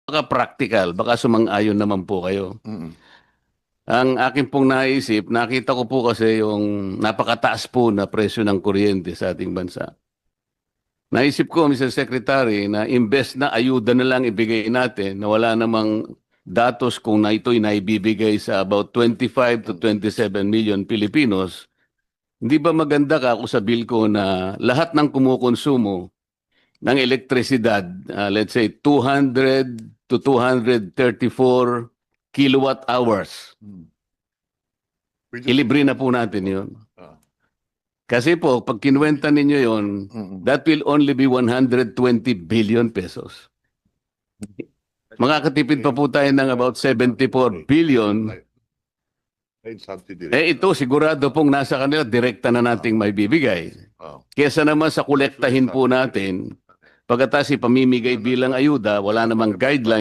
baka practical, baka sumang-ayon naman po kayo. Mm. Ang akin pong naisip, nakita ko po kasi yung napakataas po na presyo ng kuryente sa ating bansa. Naisip ko, Mr. Secretary, na imbes na ayuda na lang ibigay natin, na wala namang datos kung na ito'y naibibigay sa about 25 to 27 million Filipinos, hindi ba maganda ka kung sa bill ko na lahat ng kumukonsumo ng elektrisidad, let's say 200 to 234 kilowatt hours, ilibre na po natin yun. Kasi po, pag kinuwenta ninyo yon, that will only be 120 billion pesos. Makakatipid pa po tayo ng about 74 billion. Eh ito, sigurado pong nasa kanila, direkta na nating may bibigay. Kesa naman sa kolektahin po natin, pagkatas ipamimigay bilang ayuda, wala namang guideline